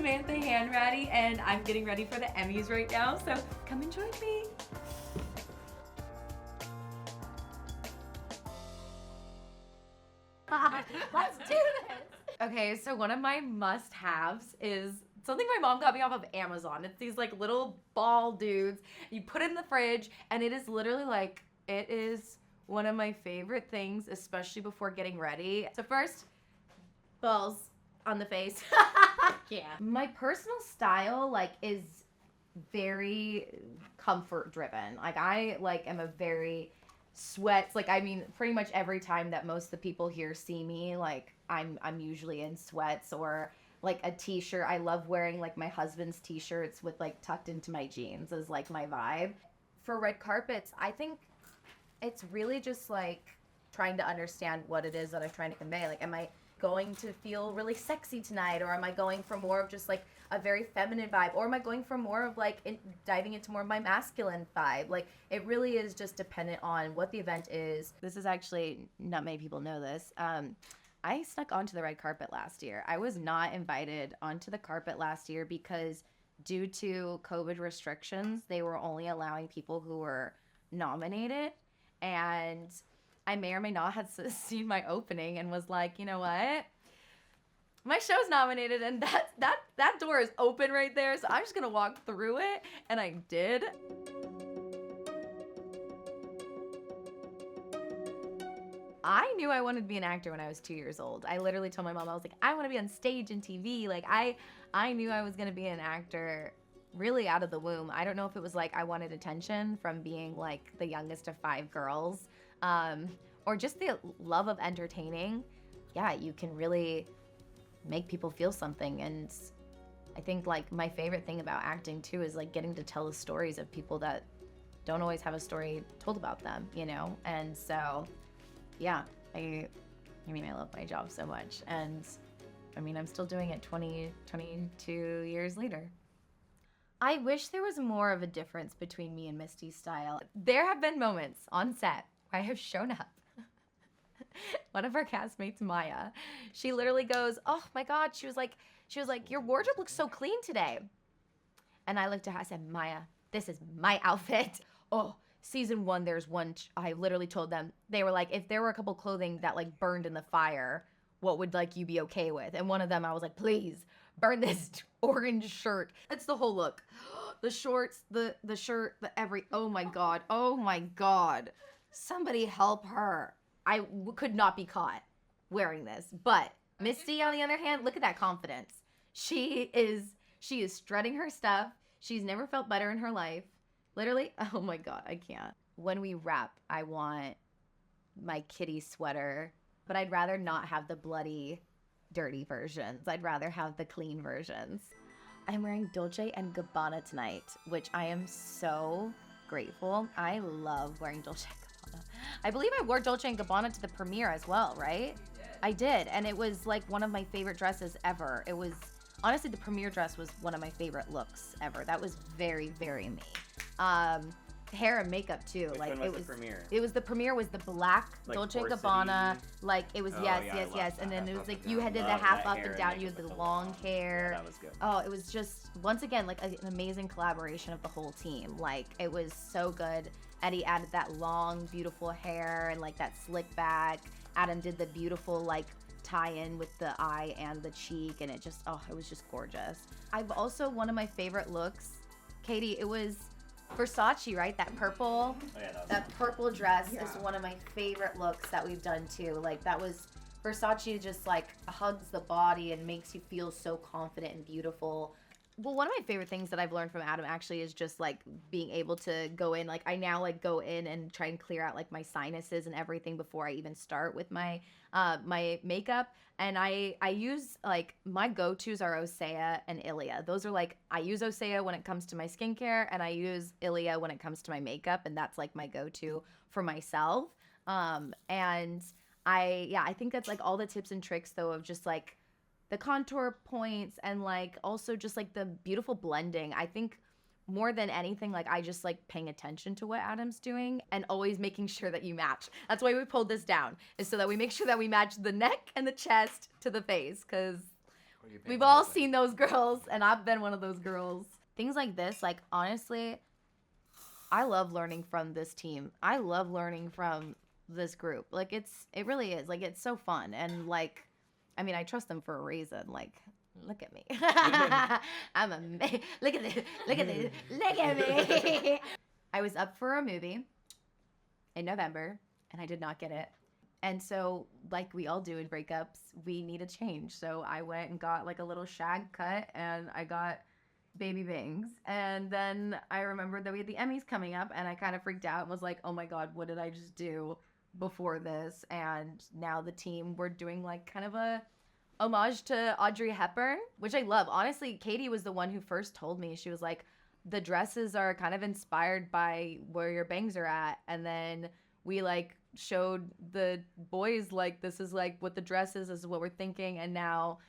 Samantha Hanratty, and I'm getting ready for the Emmys right now, so come and join me. Let's do this. Okay, so one of my must-haves is something my mom got me off of Amazon. It's these like little ball dudes. You put it in the fridge, and it is literally like, it is one of my favorite things, especially before getting ready. So first, balls on the face. Yeah. My personal style like is very comfort driven. Like I like am a very sweats. Like I mean, pretty much every time that most of the people here see me, like I'm usually in sweats or like a t-shirt. I love wearing like my husband's t-shirts with like tucked into my jeans is like my vibe. For red carpets, I think it's really just like trying to understand what it is that I'm trying to convey. Like, am I going to feel really sexy tonight, or am I going for more of just like a very feminine vibe, or am I going for more of like diving into more of my masculine vibe? Like, it really is just dependent on what the event is. This is actually, not many people know this. I snuck onto the red carpet last year. I was not invited onto the carpet last year because due to COVID restrictions, they were only allowing people who were nominated. And I may or may not have seen my opening and was like, you know what? My show's nominated, and that door is open right there, so I'm just gonna walk through it, and I did. I knew I wanted to be an actor when I was 2 years old. I literally told my mom, I was like, I want to be on stage and TV. Like, I knew I was gonna be an actor really out of the womb. I don't know if it was like I wanted attention from being like the youngest of 5 girls, or just the love of entertaining. Yeah, you can really make people feel something. And I think like my favorite thing about acting too is like getting to tell the stories of people that don't always have a story told about them, you know? And so, yeah, I mean, I love my job so much. And I mean, I'm still doing it 22 years later. I wish there was more of a difference between me and Misty's style. There have been moments on set where I have shown up. One of our castmates, Maya, she literally goes, oh my God, she was like, your wardrobe looks so clean today. And I looked at her, I said, Maya, this is my outfit. Oh, season 1, there's one, I literally told them, they were like, if there were a couple clothing that like burned in the fire, what would like you be okay with? And one of them, I was like, please burn this orange shirt. It's the whole look. The shorts, the shirt, oh my God. Somebody help her. I could not be caught wearing this. But Misty, on the other hand, look at that confidence. She is strutting her stuff. She's never felt better in her life. Literally, oh my God, I can't. When we wrap, I want my kitty sweater, but I'd rather not have the bloody, dirty versions. I'd rather have the clean versions. I'm wearing Dolce & Gabbana tonight, which I am so grateful. I love wearing Dolce & Gabbana. I believe I wore Dolce & Gabbana to the premiere as well, right? I did, and it was like one of my favorite dresses ever. It was, honestly, the premiere dress was one of my favorite looks ever. That was very, very me. Hair and makeup too. Which like one it was the premiere? It was the premiere was the black Like Dolce & Varsity? Gabbana. Like it was Oh, yes, yeah, I yes, love yes. that. And then it Half was like up and you down. had did the Love half that up hair and and down. You makeup had the with long hair. Yeah, that was good. Oh, it was just once again like an amazing collaboration of the whole team. Like it was so good. Eddie added that long, beautiful hair and like that slick back. Adam did the beautiful like tie-in with the eye and the cheek, and it was just gorgeous. I've also, one of my favorite looks, Katie, it was Versace, right? That purple, that purple dress is one of my favorite looks that we've done too. Like that was, Versace just like hugs the body and makes you feel so confident and beautiful. Well, one of my favorite things that I've learned from Adam actually is just like being able to go in, like I now like go in and try and clear out like my sinuses and everything before I even start with my my makeup. And I use like my go-tos are Osea and Ilia. Those are like, I use Osea when it comes to my skincare, and I use Ilia when it comes to my makeup, and that's like my go-to for myself. And I think that's like all the tips and tricks though of just like the contour points and like also just like the beautiful blending. I think more than anything, like I just like paying attention to what Adam's doing and always making sure that you match. That's why we pulled this down, is so that we make sure that we match the neck and the chest to the face, because We've all seen those girls, and I've been one of those girls. Things like this, like, honestly, I love learning from this team. I love learning from this group. Like, it really is. Like, it's so fun. And, like, I mean, I trust them for a reason. Like, look at me. Look at this. Look at this. Look at me. I was up for a movie in November, and I did not get it. And so, like we all do in breakups, we need a change. So I went and got like a little shag cut, and I got baby bangs. And then I remembered that we had the Emmys coming up, and I kind of freaked out and was like, oh my God, what did I just do before this? And now the team, we're doing like kind of a homage to Audrey Hepburn, which I love. Honestly, Katie was the one who first told me. She was like, the dresses are kind of inspired by where your bangs are at. And then we like showed the boys like, this is like what the dress is, this is what we're thinking. And now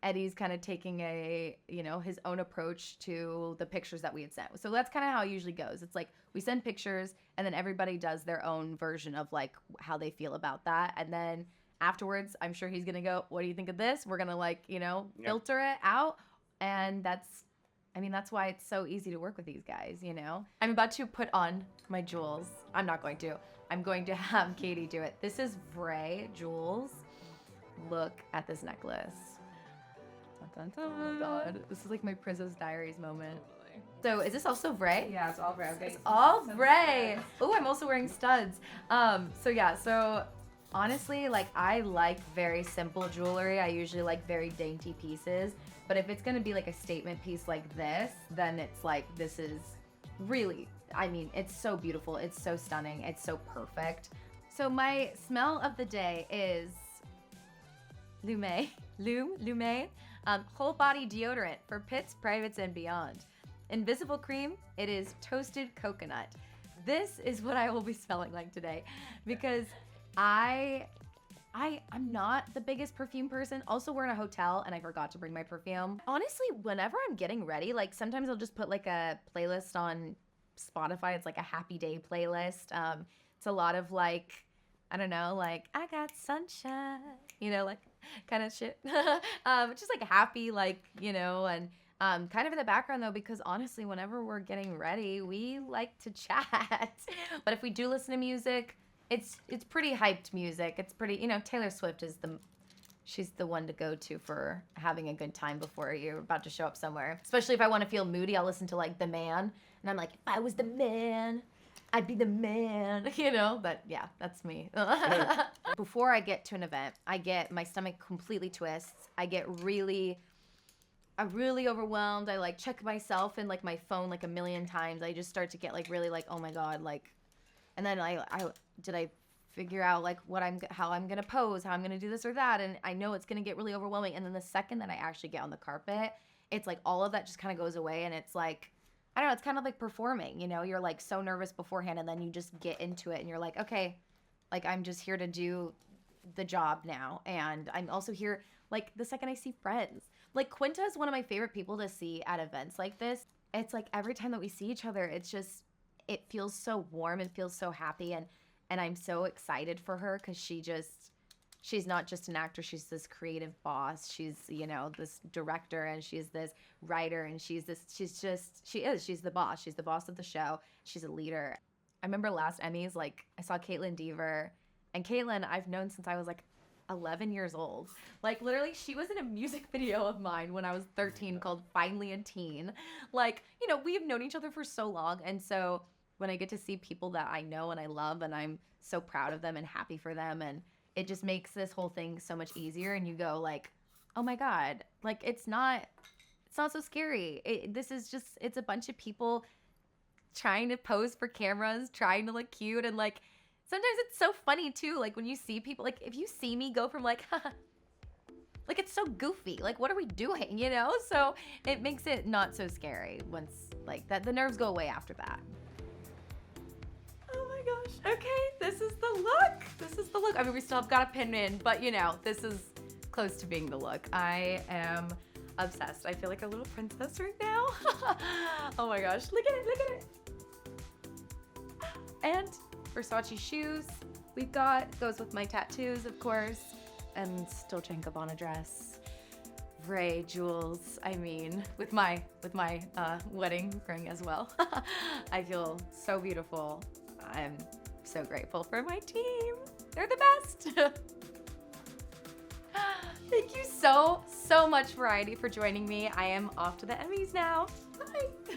Eddie's kind of taking a, you know, his own approach to the pictures that we had sent. So that's kind of how it usually goes. It's like we send pictures, and then everybody does their own version of like how they feel about that. And then afterwards, I'm sure he's gonna go, what do you think of this? We're gonna like, you know, filter it out. And that's why it's so easy to work with these guys, you know? I'm about to put on my jewels. I'm not going to. I'm going to have Katie do it. This is Vray Jewels. Look at this necklace. Dun, dun, dun. Oh my God. This is like my Princess Diaries moment. So is this also Vray? Yeah, it's all Vray. It's all Vray. Oh, I'm also wearing studs. So honestly, like, I like very simple jewelry. I usually like very dainty pieces. But if it's gonna be like a statement piece like this, then it's like, this is really, I mean, it's so beautiful. It's so stunning. It's so perfect. So my smell of the day is Lume whole body deodorant for pits, privates, and beyond. Invisible cream, it is toasted coconut. This is what I will be smelling like today, because I'm not the biggest perfume person. Also, we're in a hotel and I forgot to bring my perfume. Honestly, whenever I'm getting ready, like sometimes I'll just put like a playlist on Spotify. It's like a happy day playlist. It's a lot of like, I don't know, like I got sunshine, you know, like kind of shit. Just like happy, like, you know, and kind of in the background though, because honestly, whenever we're getting ready, we like to chat. But if we do listen to music, it's pretty hyped music. It's pretty, you know, Taylor Swift is she's the one to go to for having a good time before you're about to show up somewhere. Especially if I want to feel moody, I'll listen to like The Man. And I'm like, if I was the man, I'd be the man, you know? But yeah, that's me. Before I get to an event, my stomach completely twists. I get really overwhelmed. I like check myself and like my phone like a million times. I just start to get like really like, oh my God, like, and then I figure out like how I'm gonna pose, how I'm gonna do this or that, and I know it's gonna get really overwhelming. And then the second that I actually get on the carpet, it's like all of that just kind of goes away, and it's like, I don't know, it's kind of like performing, you know? You're like so nervous beforehand, and then you just get into it, and you're like, okay, like I'm just here to do the job now, and I'm also here like the second I see friends. Like Quinta is one of my favorite people to see at events like this. It's like every time that we see each other, it feels so warm and feels so happy, and I'm so excited for her because she's not just an actor, she's this creative boss. She's, you know, this director, and she's this writer, and she's the boss. She's the boss of the show. She's a leader. I remember last Emmys, like I saw Caitlin Dever, and Caitlin I've known since I was like 11 years old. Like literally she was in a music video of mine when I was 13 called Finally a Teen. Like, you know, we've known each other for so long, and so when I get to see people that I know and I love, and I'm so proud of them and happy for them, and it just makes this whole thing so much easier, and you go like, oh my God, like it's not so scary. It's a bunch of people trying to pose for cameras, trying to look cute, and like sometimes it's so funny too, like when you see people, like if you see me go from like like it's so goofy, like what are we doing, you know? So it makes it not so scary once like that, the nerves go away after that. Oh my gosh, okay, this is the look. I mean, we still have got a pin in, but you know, this is close to being the look. I am obsessed. I feel like a little princess right now. Oh my gosh, look at it. And Versace shoes we've got, goes with my tattoos, of course, and still Dolce & Gabbana dress. Ray, Jules, I mean, with my wedding ring as well. I feel so beautiful. I'm so grateful for my team. They're the best. Thank you so much, Variety, for joining me. I am off to the Emmys now. Bye.